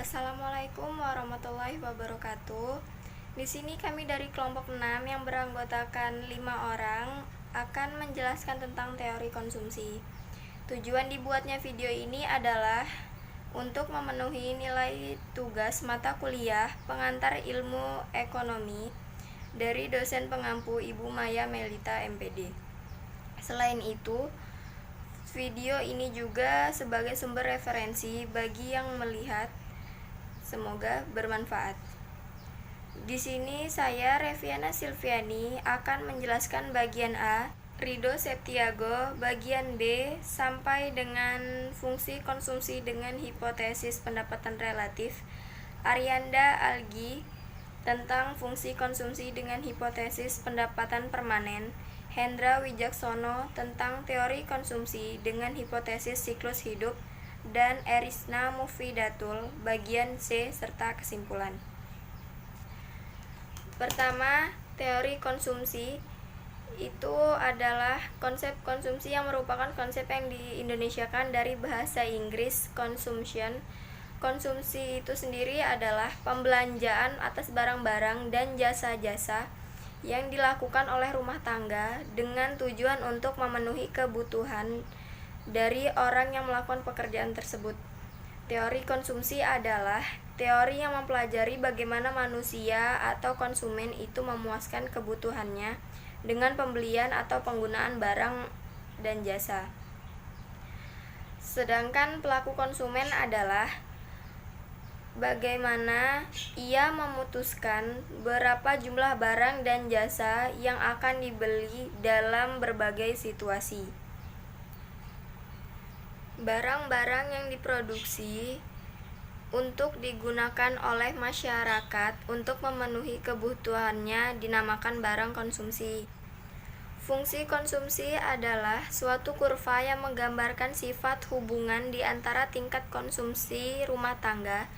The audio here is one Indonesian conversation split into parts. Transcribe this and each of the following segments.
Assalamualaikum warahmatullahi wabarakatuh. Di sini kami dari kelompok 6 yang beranggotakan 5 orang akan menjelaskan tentang teori konsumsi. Tujuan dibuatnya video ini adalah untuk memenuhi nilai tugas mata kuliah pengantar ilmu ekonomi dari dosen pengampu Ibu Maya Melita MPD. Selain itu, video ini juga sebagai sumber referensi bagi yang melihat. Semoga bermanfaat. Di sini saya Reviana Silviani akan menjelaskan bagian A, Rido Septiago bagian B sampai dengan fungsi konsumsi dengan hipotesis pendapatan relatif, Arianda Algi tentang fungsi konsumsi dengan hipotesis pendapatan permanen, Hendra Wijaksono tentang teori konsumsi dengan hipotesis siklus hidup, dan Erisna Mufidatul bagian C serta kesimpulan. Pertama, teori konsumsi itu adalah konsep konsumsi yang merupakan konsep yang diindonesiakan dari bahasa Inggris consumption. Konsumsi itu sendiri adalah pembelanjaan atas barang-barang dan jasa-jasa yang dilakukan oleh rumah tangga dengan tujuan untuk memenuhi kebutuhan dari orang yang melakukan pekerjaan tersebut. Teori konsumsi adalah teori yang mempelajari bagaimana manusia atau konsumen itu memuaskan kebutuhannya dengan pembelian atau penggunaan barang dan jasa. Sedangkan pelaku konsumen adalah bagaimana ia memutuskan berapa jumlah barang dan jasa yang akan dibeli dalam berbagai situasi. Barang-barang yang diproduksi untuk digunakan oleh masyarakat untuk memenuhi kebutuhannya dinamakan barang konsumsi. Fungsi konsumsi adalah suatu kurva yang menggambarkan sifat hubungan di antara tingkat konsumsi rumah tangga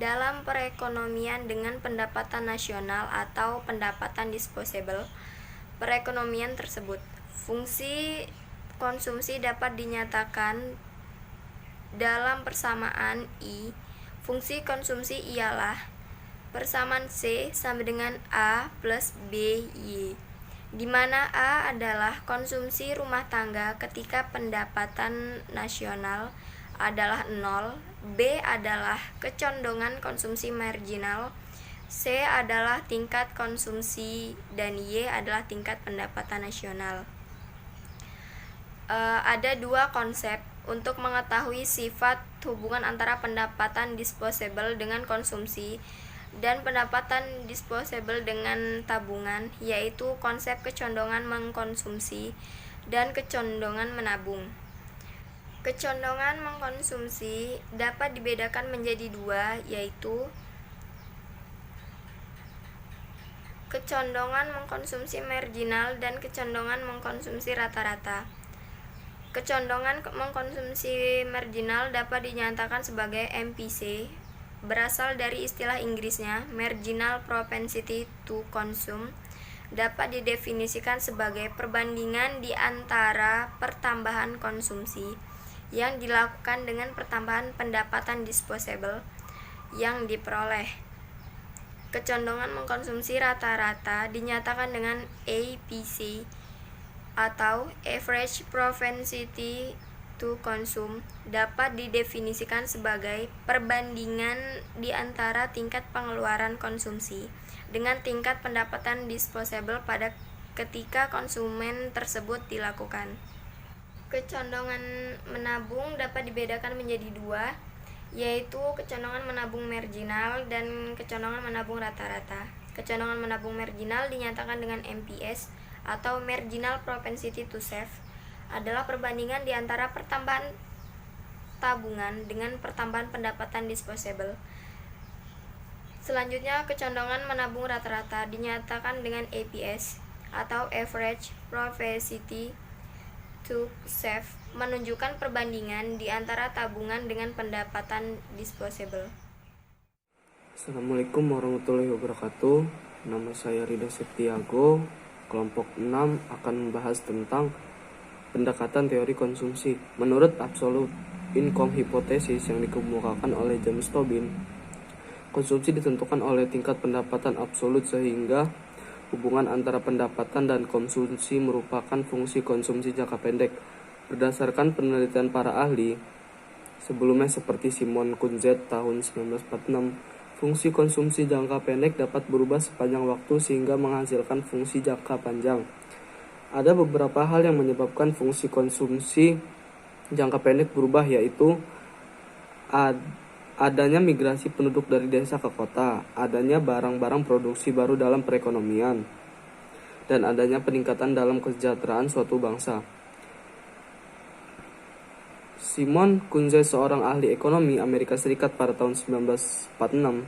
dalam perekonomian dengan pendapatan nasional atau pendapatan disposable perekonomian tersebut. Fungsi konsumsi dapat dinyatakan dalam persamaan I. Fungsi konsumsi ialah persamaan C sama dengan A plus B Y, di mana A adalah konsumsi rumah tangga ketika pendapatan nasional adalah 0, B adalah kecondongan konsumsi marginal, C adalah tingkat konsumsi, dan Y adalah tingkat pendapatan nasional. Ada dua konsep untuk mengetahui sifat hubungan antara pendapatan disposable dengan konsumsi dan pendapatan disposable dengan tabungan, yaitu konsep kecondongan mengkonsumsi dan kecondongan menabung. Kecondongan mengkonsumsi dapat dibedakan menjadi dua, yaitu kecondongan mengkonsumsi marginal dan kecondongan mengkonsumsi rata-rata. Kecondongan mengkonsumsi marginal dapat dinyatakan sebagai MPC, berasal dari istilah Inggrisnya marginal propensity to consume, dapat didefinisikan sebagai perbandingan di antara pertambahan konsumsi yang dilakukan dengan pertambahan pendapatan disposable yang diperoleh. Kecondongan mengkonsumsi rata-rata dinyatakan dengan APC atau average propensity to consume, dapat didefinisikan sebagai perbandingan di antara tingkat pengeluaran konsumsi dengan tingkat pendapatan disposable pada ketika konsumen tersebut dilakukan. Kecondongan menabung dapat dibedakan menjadi dua, yaitu kecondongan menabung marginal dan kecondongan menabung rata-rata. Kecondongan menabung marginal dinyatakan dengan MPS atau marginal propensity to save, adalah perbandingan di antara pertambahan tabungan dengan pertambahan pendapatan disposable. Selanjutnya, kecondongan menabung rata-rata dinyatakan dengan APS atau average propensity to save, menunjukkan perbandingan di antara tabungan dengan pendapatan disposable. Assalamualaikum warahmatullahi wabarakatuh. Nama saya Rido Septiago. Kelompok 6 akan membahas tentang pendekatan teori konsumsi. Menurut absolute income hypothesis yang dikemukakan oleh James Tobin, Konsumsi ditentukan oleh tingkat pendapatan absolut sehingga hubungan antara pendapatan dan konsumsi merupakan fungsi konsumsi jangka pendek. Berdasarkan penelitian para ahli, sebelumnya seperti Simon Kunzet tahun 1946, fungsi konsumsi jangka pendek dapat berubah sepanjang waktu sehingga menghasilkan fungsi jangka panjang. Ada beberapa hal yang menyebabkan fungsi konsumsi jangka pendek berubah, yaitu adanya migrasi penduduk dari desa ke kota, adanya barang-barang produksi baru dalam perekonomian, dan adanya peningkatan dalam kesejahteraan suatu bangsa. Simon Kunze, seorang ahli ekonomi Amerika Serikat pada tahun 1946,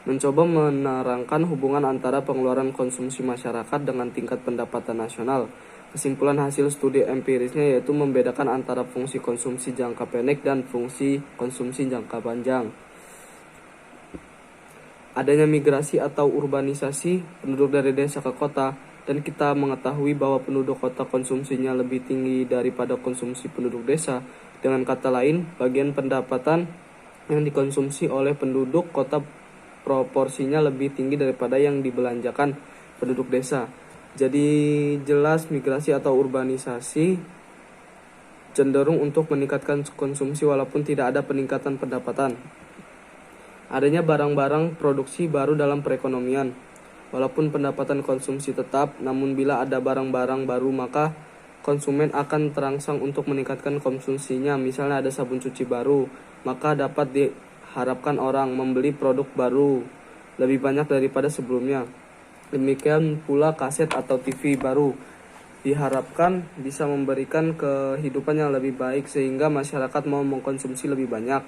mencoba menerangkan hubungan antara pengeluaran konsumsi masyarakat dengan tingkat pendapatan nasional. Kesimpulan hasil studi empirisnya yaitu membedakan antara fungsi konsumsi jangka pendek dan fungsi konsumsi jangka panjang. Adanya migrasi atau urbanisasi penduduk dari desa ke kota, dan kita mengetahui bahwa penduduk kota konsumsinya lebih tinggi daripada konsumsi penduduk desa. Dengan kata lain, bagian pendapatan yang dikonsumsi oleh penduduk kota proporsinya lebih tinggi daripada yang dibelanjakan penduduk desa. Jadi jelas migrasi atau urbanisasi cenderung untuk meningkatkan konsumsi walaupun tidak ada peningkatan pendapatan. Adanya barang-barang produksi baru dalam perekonomian. Walaupun pendapatan konsumsi tetap, namun bila ada barang-barang baru maka konsumen akan terangsang untuk meningkatkan konsumsinya. Misalnya ada sabun cuci baru, maka dapat diharapkan orang membeli produk baru lebih banyak daripada sebelumnya. Demikian pula kaset atau TV baru diharapkan bisa memberikan kehidupan yang lebih baik sehingga masyarakat mau mengkonsumsi lebih banyak.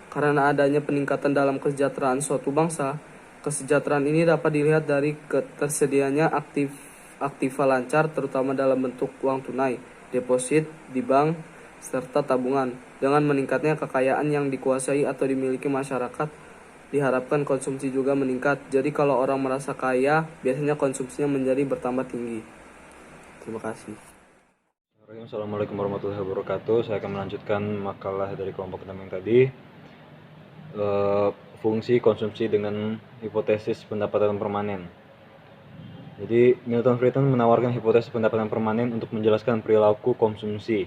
Karena adanya peningkatan dalam kesejahteraan suatu bangsa, kesejahteraan ini dapat dilihat dari ketersediaannya aktiva lancar terutama dalam bentuk uang tunai, deposit di bank, serta tabungan. Dengan meningkatnya kekayaan yang dikuasai atau dimiliki masyarakat, diharapkan konsumsi juga meningkat. Jadi kalau orang merasa kaya, biasanya konsumsinya menjadi bertambah tinggi. Terima kasih. Assalamualaikum warahmatullahi wabarakatuh. Saya akan melanjutkan makalah dari kelompok 6 yang tadi. Fungsi konsumsi dengan hipotesis pendapatan permanen. Jadi Milton Friedman menawarkan hipotesis pendapatan permanen untuk menjelaskan perilaku konsumsi.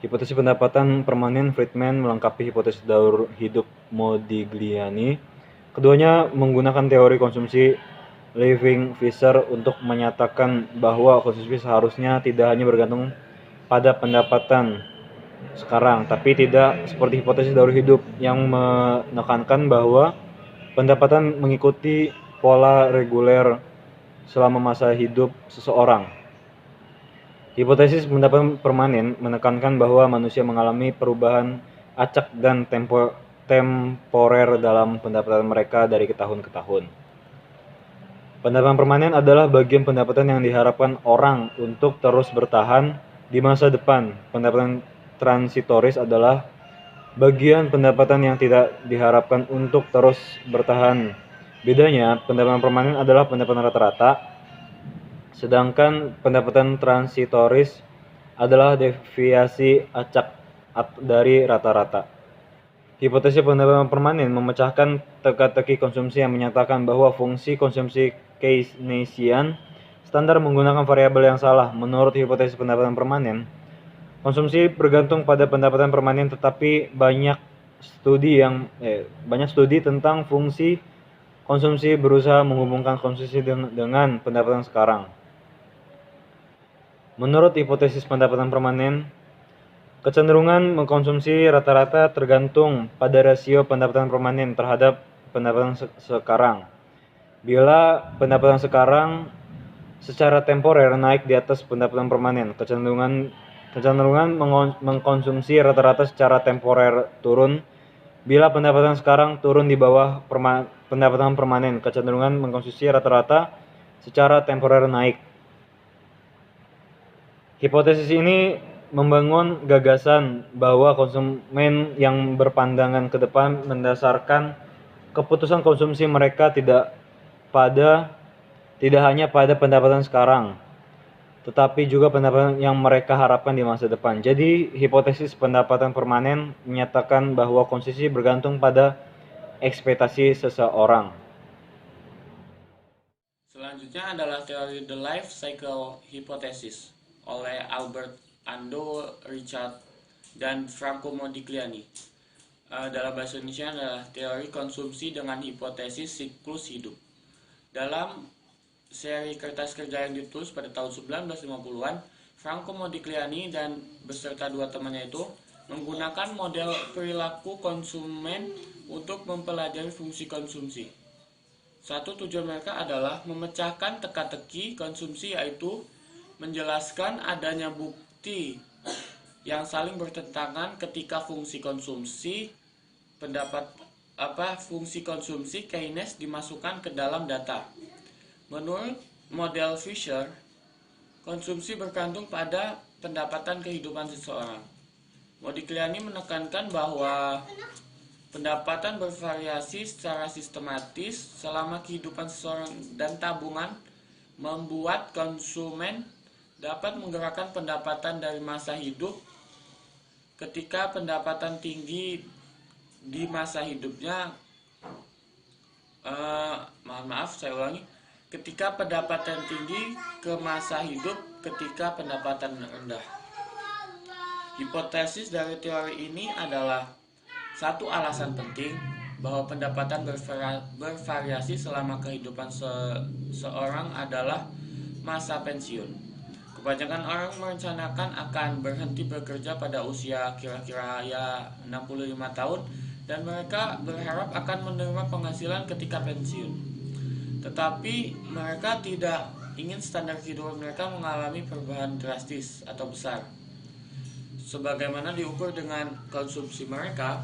Hipotesis pendapatan permanen Friedman melengkapi hipotesis daur hidup Modigliani. Keduanya menggunakan teori konsumsi Living Fisher untuk menyatakan bahwa konsumsi seharusnya tidak hanya bergantung pada pendapatan sekarang, tapi tidak seperti hipotesis daur hidup yang menekankan bahwa pendapatan mengikuti pola reguler selama masa hidup seseorang. Hipotesis pendapatan permanen menekankan bahwa manusia mengalami perubahan acak dan temporer dalam pendapatan mereka dari tahun ke tahun. Pendapatan permanen adalah bagian pendapatan yang diharapkan orang untuk terus bertahan di masa depan. Pendapatan transitoris adalah bagian pendapatan yang tidak diharapkan untuk terus bertahan. Bedanya, pendapatan permanen adalah pendapatan rata-rata, sedangkan pendapatan transitoris adalah deviasi acak dari rata-rata. Hipotesis pendapatan permanen memecahkan teka-teki konsumsi yang menyatakan bahwa fungsi konsumsi Keynesian standar menggunakan variabel yang salah. Menurut hipotesis pendapatan permanen, konsumsi bergantung pada pendapatan permanen, tetapi banyak studi tentang fungsi konsumsi berusaha menghubungkan konsumsi dengan pendapatan sekarang. Menurut hipotesis pendapatan permanen, kecenderungan mengkonsumsi rata-rata tergantung pada rasio pendapatan permanen terhadap pendapatan sekarang. Bila pendapatan sekarang secara temporer naik di atas pendapatan permanen, kecenderungan mengkonsumsi rata-rata secara temporer turun. Bila pendapatan sekarang turun di bawah pendapatan permanen, kecenderungan mengkonsumsi rata-rata secara temporer naik. Hipotesis ini membangun gagasan bahwa konsumen yang berpandangan ke depan mendasarkan keputusan konsumsi mereka tidak hanya pada pendapatan sekarang, tetapi juga pendapatan yang mereka harapkan di masa depan. Jadi, hipotesis pendapatan permanen menyatakan bahwa konsumsi bergantung pada ekspektasi seseorang. Selanjutnya adalah teori The Life Cycle Hypothesis oleh Albert Ando, Richard, dan Franco Modigliani. Dalam bahasa Indonesia adalah teori konsumsi dengan hipotesis siklus hidup. Dalam seri kertas kerja yang ditulis pada tahun 1950-an, Franco Modigliani dan beserta dua temannya itu menggunakan model perilaku konsumen untuk mempelajari fungsi konsumsi. Satu tujuan mereka adalah memecahkan teka-teki konsumsi, yaitu menjelaskan adanya bukti yang saling bertentangan ketika fungsi konsumsi Keynes dimasukkan ke dalam data. Menurut model Fisher, konsumsi bergantung pada pendapatan kehidupan seseorang. Modigliani menekankan bahwa pendapatan bervariasi secara sistematis selama kehidupan seseorang dan tabungan membuat konsumen dapat menggerakkan pendapatan dari masa hidup ketika pendapatan tinggi di masa hidupnya ketika pendapatan tinggi ke masa hidup ketika pendapatan rendah. Hipotesis dari teori ini adalah satu alasan penting bahwa pendapatan bervariasi selama kehidupan seseorang adalah masa pensiun. Kebanyakan orang merencanakan akan berhenti bekerja pada usia kira-kira 65 tahun dan mereka berharap akan menerima penghasilan ketika pensiun. Tetapi mereka tidak ingin standar kehidupan mereka mengalami perubahan drastis atau besar. Sebagaimana diukur dengan konsumsi mereka,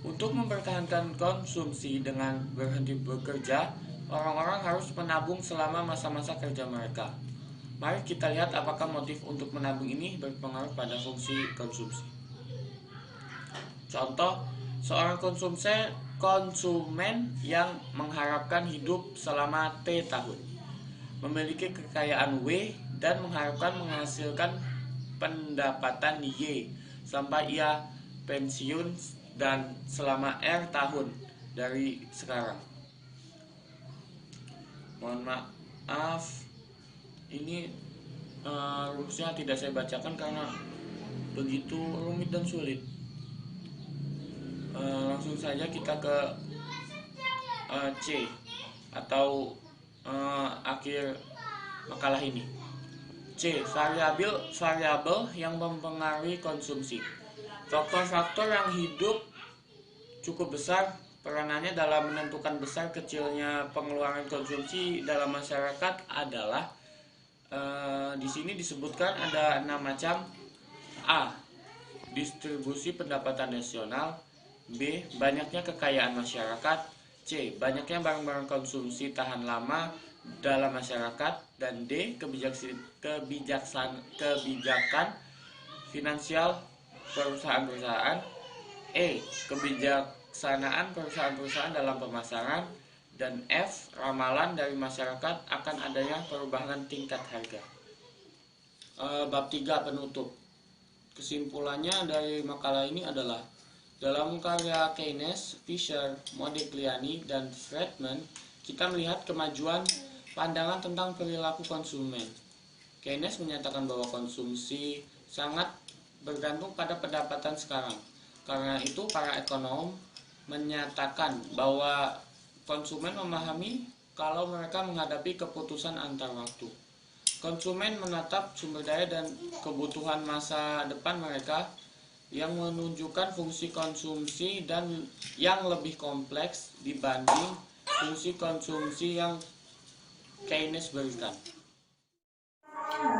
untuk mempertahankan konsumsi dengan berhenti bekerja, orang-orang harus menabung selama masa-masa kerja mereka. Mari kita lihat apakah motif untuk menabung ini berpengaruh pada fungsi konsumsi. Contoh, seorang konsumen yang mengharapkan hidup selama T tahun, memiliki kekayaan W dan mengharapkan menghasilkan pendapatan Y sampai ia pensiun dan selama R tahun dari sekarang. Mohon maaf, ini rumusnya tidak saya bacakan karena begitu rumit dan sulit. Langsung saja kita ke C atau akhir makalah ini. C. Variabel yang mempengaruhi konsumsi. Faktor-faktor yang hidup cukup besar peranannya dalam menentukan besar kecilnya pengeluaran konsumsi dalam masyarakat adalah di sini disebutkan ada 6 macam. A. Distribusi pendapatan nasional. B. Banyaknya kekayaan masyarakat. C. Banyaknya barang-barang konsumsi tahan lama dalam masyarakat. Dan D. Kebijakan finansial perusahaan-perusahaan. E. Kebijaksanaan perusahaan-perusahaan dalam pemasaran. Dan F. Ramalan dari masyarakat akan adanya perubahan tingkat harga. Bab 3 penutup. Kesimpulannya dari makalah ini adalah dalam karya Keynes, Fisher, Modigliani, dan Friedman, kita melihat kemajuan pandangan tentang perilaku konsumen. Keynes menyatakan bahwa konsumsi sangat bergantung pada pendapatan sekarang. Karena itu, para ekonom menyatakan bahwa konsumen memahami kalau mereka menghadapi keputusan antar waktu. Konsumen menatap sumber daya dan kebutuhan masa depan mereka yang menunjukkan fungsi konsumsi dan yang lebih kompleks dibanding fungsi konsumsi yang Keynes berikan.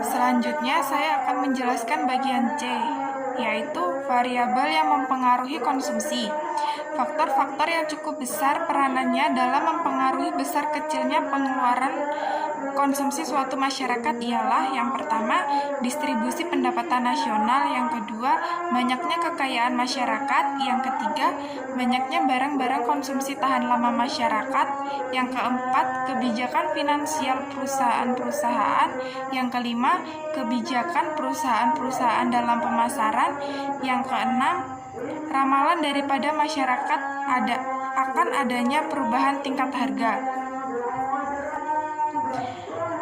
Selanjutnya saya akan menjelaskan bagian C, yaitu variabel yang mempengaruhi konsumsi. Faktor-faktor yang cukup besar peranannya dalam mempengaruhi besar kecilnya pengeluaran konsumsi suatu masyarakat ialah yang pertama, distribusi pendapatan nasional, yang kedua, banyaknya kekayaan masyarakat, yang ketiga, banyaknya barang-barang konsumsi tahan lama masyarakat, yang keempat, kebijakan finansial perusahaan-perusahaan, yang kelima, kebijakan perusahaan-perusahaan dalam pemasaran, yang keenam, ramalan daripada masyarakat akan adanya perubahan tingkat harga.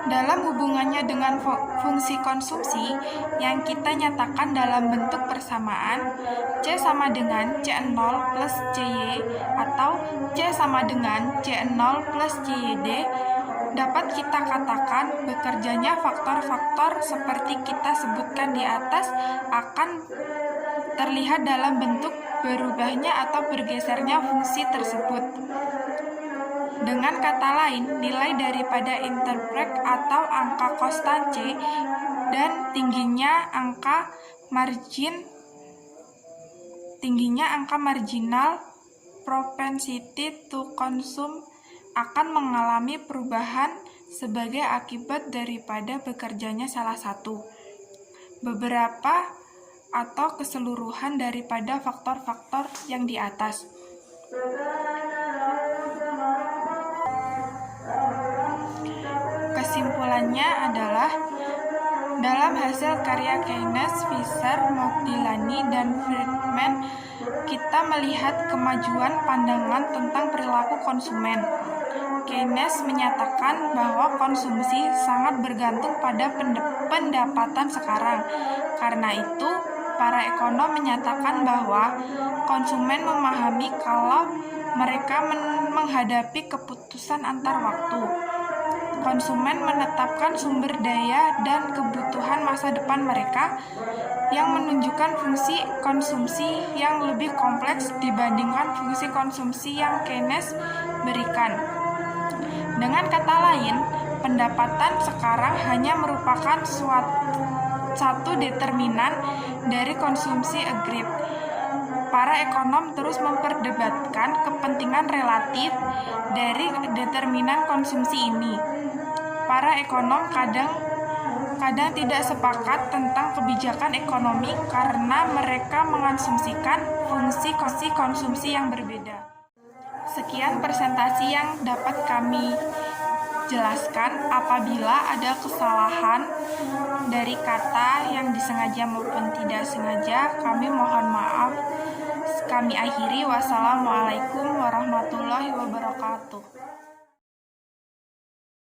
Dalam hubungannya dengan fungsi konsumsi yang kita nyatakan dalam bentuk persamaan, C sama dengan C0 plus CY atau C sama dengan C0 plus CYD, dapat kita katakan bekerjanya faktor-faktor seperti kita sebutkan di atas akan terlihat dalam bentuk berubahnya atau bergesernya fungsi tersebut. Dengan kata lain, nilai daripada interpret atau angka konstan C dan tingginya angka marginal propensity to consume akan mengalami perubahan sebagai akibat daripada bekerjanya salah satu, beberapa, atau keseluruhan daripada faktor-faktor yang di atas. Kesimpulannya adalah, dalam hasil karya Keynes, Fisher, Modigliani, dan Friedman, kita melihat kemajuan pandangan tentang perilaku konsumen. Keynes menyatakan bahwa konsumsi sangat bergantung pada pendapatan sekarang. Karena itu, para ekonom menyatakan bahwa konsumen memahami kalau mereka menghadapi keputusan antar waktu. Konsumen menetapkan sumber daya dan kebutuhan masa depan mereka yang menunjukkan fungsi konsumsi yang lebih kompleks dibandingkan fungsi konsumsi yang Keynes berikan. Dengan kata lain, pendapatan sekarang hanya merupakan satu determinan dari konsumsi agregat. Para ekonom terus memperdebatkan kepentingan relatif dari determinan konsumsi ini. Para ekonom kadang tidak sepakat tentang kebijakan ekonomi karena mereka mengasumsikan fungsi konsumsi yang berbeda. Sekian presentasi yang dapat kami jelaskan. Apabila ada kesalahan dari kata yang disengaja maupun tidak sengaja, kami mohon maaf. Kami akhiri. Wassalamualaikum warahmatullahi wabarakatuh.